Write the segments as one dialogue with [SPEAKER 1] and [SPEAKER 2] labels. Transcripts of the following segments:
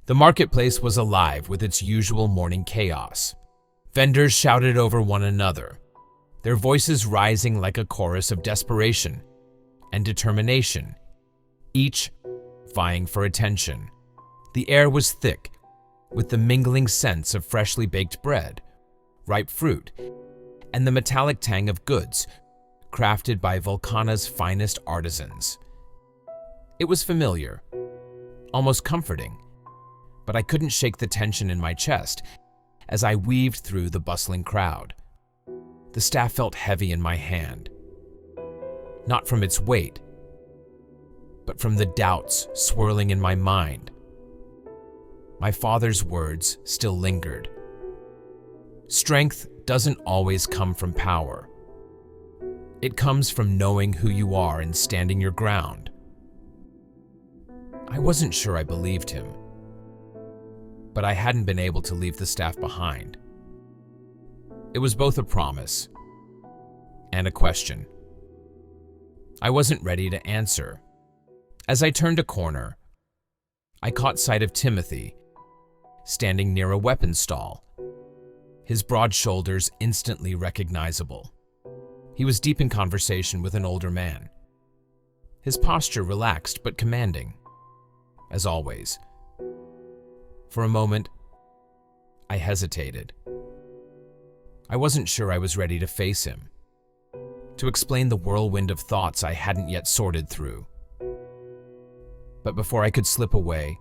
[SPEAKER 1] The marketplace was alive with its usual morning chaos. Vendors shouted over one another, their voices rising like a chorus of desperation and determination, each vying for attention. The air was thick with the mingling scents of freshly baked bread, ripe fruit, and the metallic tang of goods crafted by Vulcana's finest artisans. It was familiar, almost comforting, but I couldn't shake the tension in my chest as I weaved through the bustling crowd. The staff felt heavy in my hand, not from its weight, but from the doubts swirling in my mind. My father's words still lingered. Strength doesn't always come from power. It comes from knowing who you are and standing your ground. I wasn't sure I believed him, but I hadn't been able to leave the staff behind. It was both a promise and a question. I wasn't ready to answer. As I turned a corner, I caught sight of Timothy, standing near a weapons stall, his broad shoulders instantly recognizable. He was deep in conversation with an older man, his posture relaxed but commanding, as always. For a moment, I hesitated. I wasn't sure I was ready to face him, to explain the whirlwind of thoughts I hadn't yet sorted through. But before I could slip away,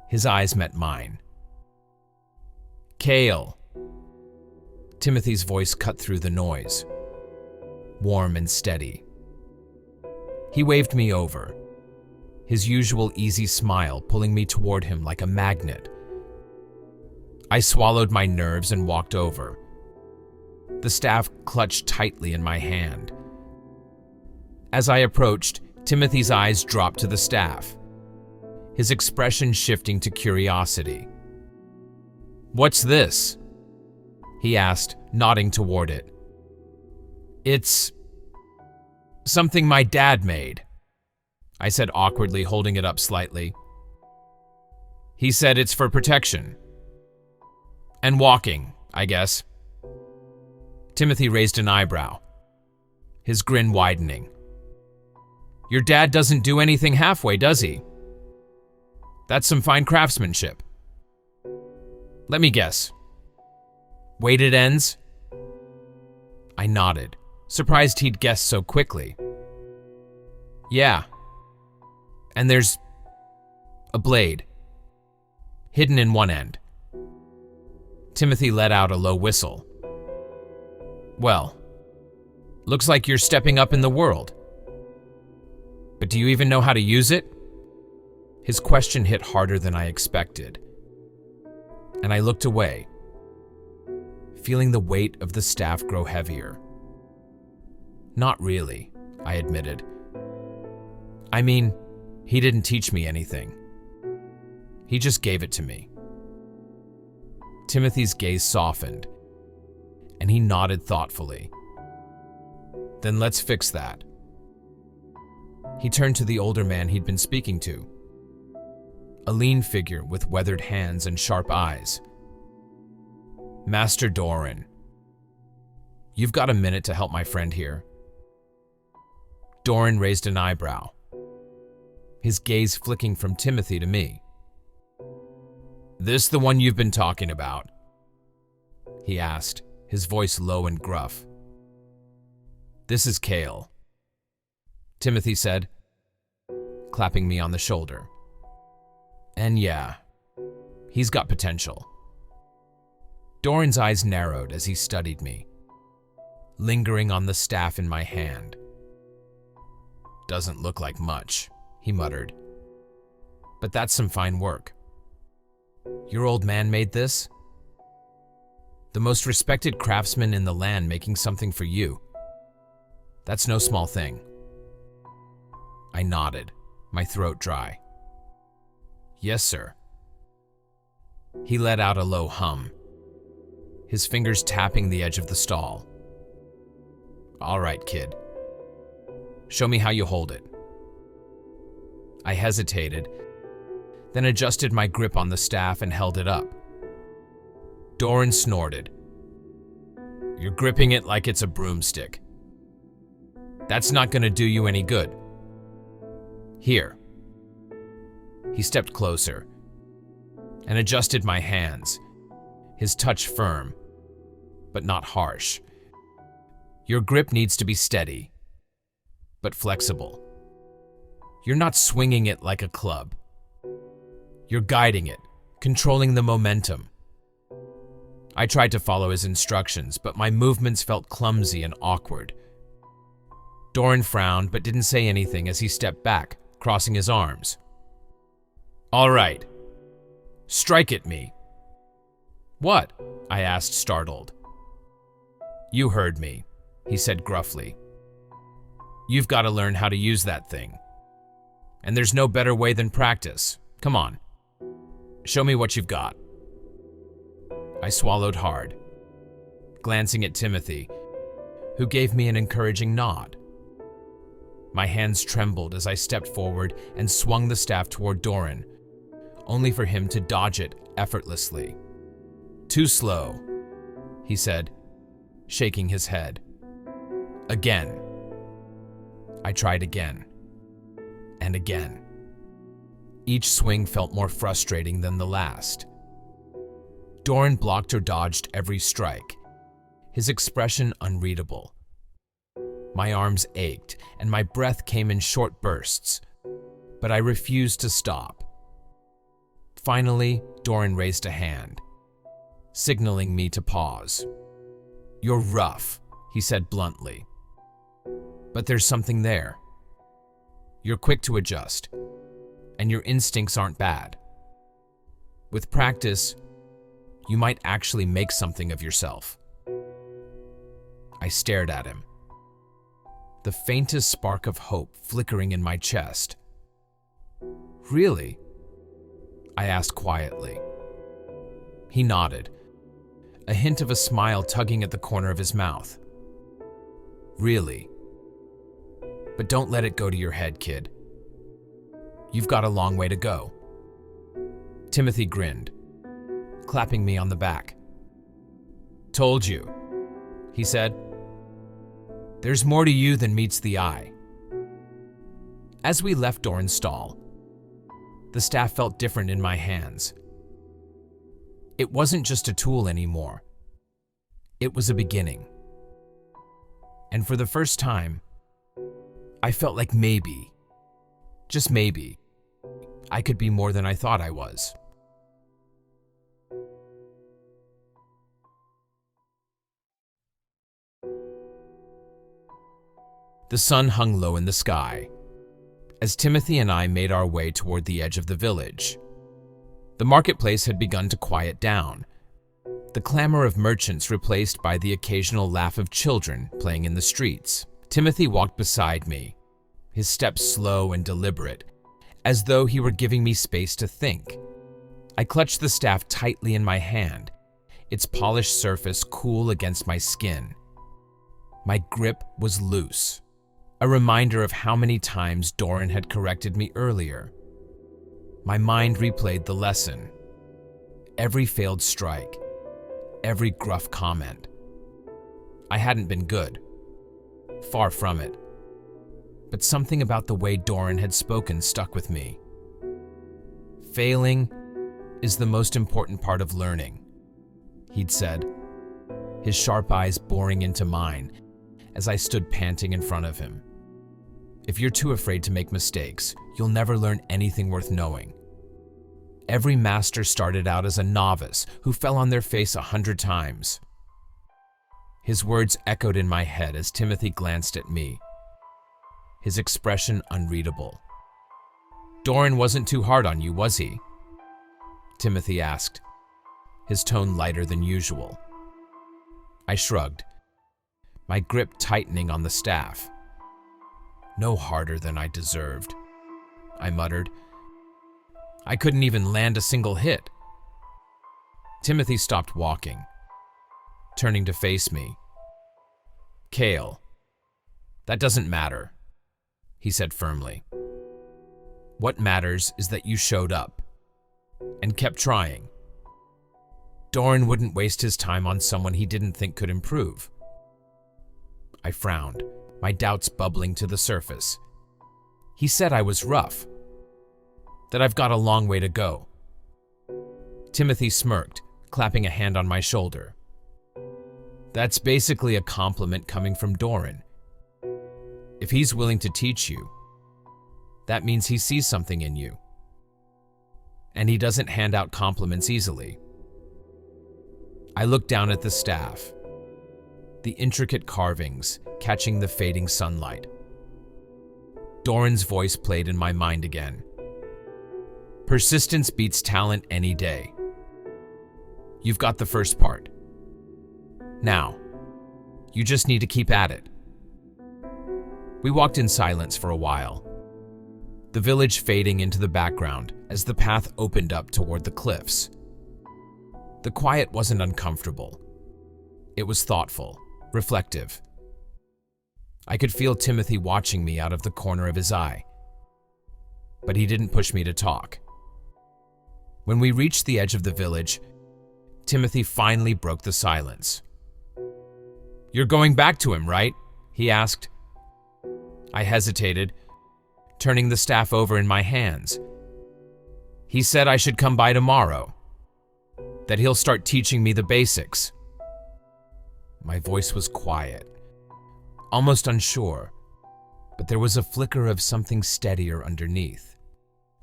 [SPEAKER 1] his eyes met mine. "Kael." Timothy's voice cut through the noise, warm and steady. He waved me over, his usual easy smile pulling me toward him like a magnet. I swallowed my nerves and walked over, the staff clutched tightly in my hand. As I approached, Timothy's eyes dropped to the staff, his expression shifting to curiosity. "What's this?" he asked, nodding toward it. "It's something my dad made," I said awkwardly, holding it up slightly. "He said it's for protection. And walking, I guess." Timothy raised an eyebrow, his grin widening. "Your dad doesn't do anything halfway, does he? That's some fine craftsmanship. Let me guess. Weighted ends?" I nodded, surprised he'd guessed so quickly. "Yeah. And there's a blade, hidden in one end." Timothy let out a low whistle. "Well, looks like you're stepping up in the world. But do you even know how to use it?" His question hit harder than I expected, and I looked away, feeling the weight of the staff grow heavier. "Not really," I admitted. "I mean, he didn't teach me anything. He just gave it to me." Timothy's gaze softened, and he nodded thoughtfully. "Then let's fix that." He turned to the older man he'd been speaking to, a lean figure with weathered hands and sharp eyes. "Master Doran, you've got a minute to help my friend here?" Doran raised an eyebrow, his gaze flicking from Timothy to me. "This the one you've been talking about?" he asked, his voice low and gruff. "This is Kael," Timothy said, clapping me on the shoulder. "And yeah, he's got potential." Doran's eyes narrowed as he studied me, lingering on the staff in my hand. "Doesn't look like much," he muttered. "But that's some fine work. Your old man made this? The most respected craftsman in the land making something for you. That's no small thing." I nodded, my throat dry. "Yes, sir." He let out a low hum, his fingers tapping the edge of the stall. "All right, kid. Show me how you hold it." I hesitated, then adjusted my grip on the staff and held it up. Doran snorted. "You're gripping it like it's a broomstick. That's not going to do you any good. Here." He stepped closer and adjusted my hands, his touch firm, but not harsh. "Your grip needs to be steady, but flexible. You're not swinging it like a club. You're guiding it, controlling the momentum." I tried to follow his instructions, but my movements felt clumsy and awkward. Doran frowned but didn't say anything as he stepped back, crossing his arms. "All right. Strike at me." "What?" I asked, startled. "You heard me," he said gruffly. "You've got to learn how to use that thing. And there's no better way than practice. Come on. Show me what you've got." I swallowed hard, glancing at Timothy, who gave me an encouraging nod. My hands trembled as I stepped forward and swung the staff toward Doran, only for him to dodge it effortlessly. "Too slow," he said, shaking his head. "Again." I tried again, and again. Each swing felt more frustrating than the last. Doran blocked or dodged every strike, his expression unreadable. My arms ached, and my breath came in short bursts, but I refused to stop. Finally, Doran raised a hand, signaling me to pause. "You're rough," he said bluntly. "But there's something there. You're quick to adjust, and your instincts aren't bad. With practice, you might actually make something of yourself." I stared at him, the faintest spark of hope flickering in my chest. "Really?" I asked quietly. He nodded, a hint of a smile tugging at the corner of his mouth. "Really? But don't let it go to your head, kid. You've got a long way to go." Timothy grinned, clapping me on the back. "Told you," he said. "There's more to you than meets the eye." As we left Doran's stall, the staff felt different in my hands. It wasn't just a tool anymore. It was a beginning. And for the first time, I felt like maybe, just maybe, I could be more than I thought I was. The sun hung low in the sky as Timothy and I made our way toward the edge of the village. The marketplace had begun to quiet down, the clamor of merchants replaced by the occasional laugh of children playing in the streets. Timothy walked beside me, his steps slow and deliberate, as though he were giving me space to think. I clutched the staff tightly in my hand, its polished surface cool against my skin. My grip was loose, a reminder of how many times Doran had corrected me earlier. My mind replayed the lesson. Every failed strike, every gruff comment. I hadn't been good. Far from it. But something about the way Doran had spoken stuck with me. "Failing is the most important part of learning," he'd said, his sharp eyes boring into mine as I stood panting in front of him. "If you're too afraid to make mistakes, you'll never learn anything worth knowing. Every master started out as a novice who fell on their face 100 times. His words echoed in my head as Timothy glanced at me, his expression unreadable. "Doran wasn't too hard on you, was he?" Timothy asked, his tone lighter than usual. I shrugged, my grip tightening on the staff. "No harder than I deserved," I muttered. "I couldn't even land a single hit." Timothy stopped walking, turning to face me. "Kael, that doesn't matter," he said firmly. "What matters is that you showed up, and kept trying. Doran wouldn't waste his time on someone he didn't think could improve. I frowned, my doubts bubbling to the surface. He said I was rough, that I've got a long way to go. Timothy smirked, clapping a hand on my shoulder. That's basically a compliment coming from Doran. If he's willing to teach you, that means he sees something in you. And he doesn't hand out compliments easily. I looked down at the staff, the intricate carvings catching the fading sunlight. Doran's voice played in my mind again. Persistence beats talent any day. You've got the first part. Now, you just need to keep at it. We walked in silence for a while, the village fading into the background as the path opened up toward the cliffs. The quiet wasn't uncomfortable. It was thoughtful, reflective. I could feel Timothy watching me out of the corner of his eye, but he didn't push me to talk. When we reached the edge of the village, Timothy finally broke the silence. "You're going back to him, right?" he asked. I hesitated, turning the staff over in my hands. "He said I should come by tomorrow, that he'll start teaching me the basics." My voice was quiet, almost unsure, but there was a flicker of something steadier underneath.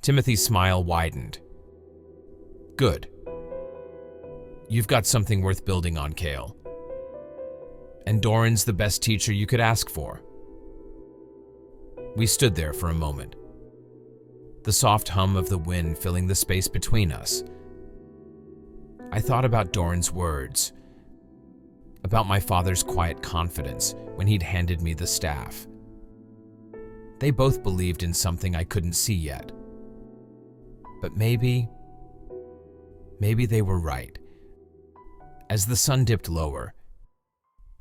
[SPEAKER 1] Timothy's smile widened. "Good. You've got something worth building on, Kael. And Doran's the best teacher you could ask for." We stood there for a moment, the soft hum of the wind filling the space between us. I thought about Doran's words, about my father's quiet confidence when he'd handed me the staff. They both believed in something I couldn't see yet. But maybe they were right. As the sun dipped lower,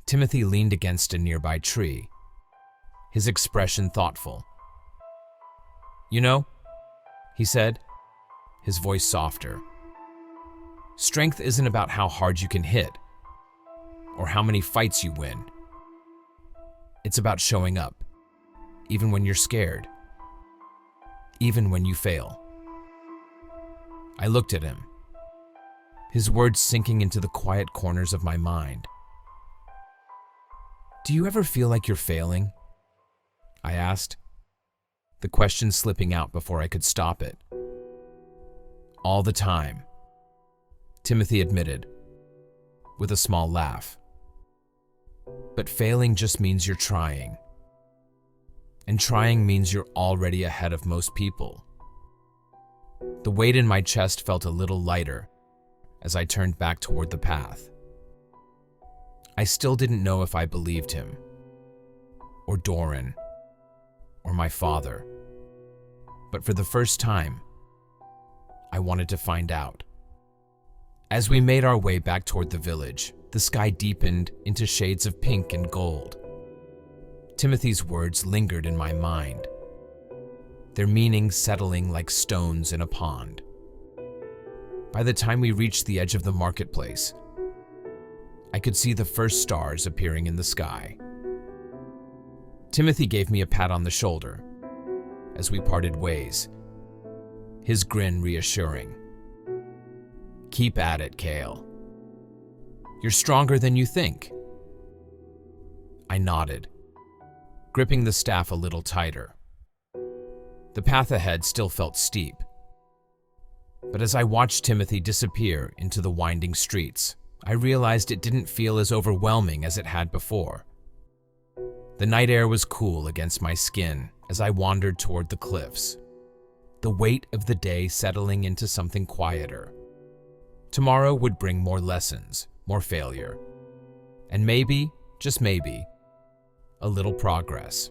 [SPEAKER 1] Timothy leaned against a nearby tree, his expression thoughtful. "You know," he said, his voice softer, "strength isn't about how hard you can hit or how many fights you win. It's about showing up, even when you're scared, even when you fail." I looked at him, his words sinking into the quiet corners of my mind. "Do you ever feel like you're failing?" I asked, the question slipping out before I could stop it. "All the time," Timothy admitted, with a small laugh. "But failing just means you're trying. And trying means you're already ahead of most people." The weight in my chest felt a little lighter as I turned back toward the path. I still didn't know if I believed him, or Doran, or my father. But for the first time, I wanted to find out. As we made our way back toward the village, the sky deepened into shades of pink and gold. Timothy's words lingered in my mind, their meaning settling like stones in a pond. By the time we reached the edge of the marketplace, I could see the first stars appearing in the sky. Timothy gave me a pat on the shoulder as we parted ways, his grin reassuring. "Keep at it, Kael. You're stronger than you think." I nodded, gripping the staff a little tighter. The path ahead still felt steep, but as I watched Timothy disappear into the winding streets, I realized it didn't feel as overwhelming as it had before. The night air was cool against my skin as I wandered toward the cliffs, the weight of the day settling into something quieter. Tomorrow would bring more lessons, more failure, and maybe, just maybe, a little progress.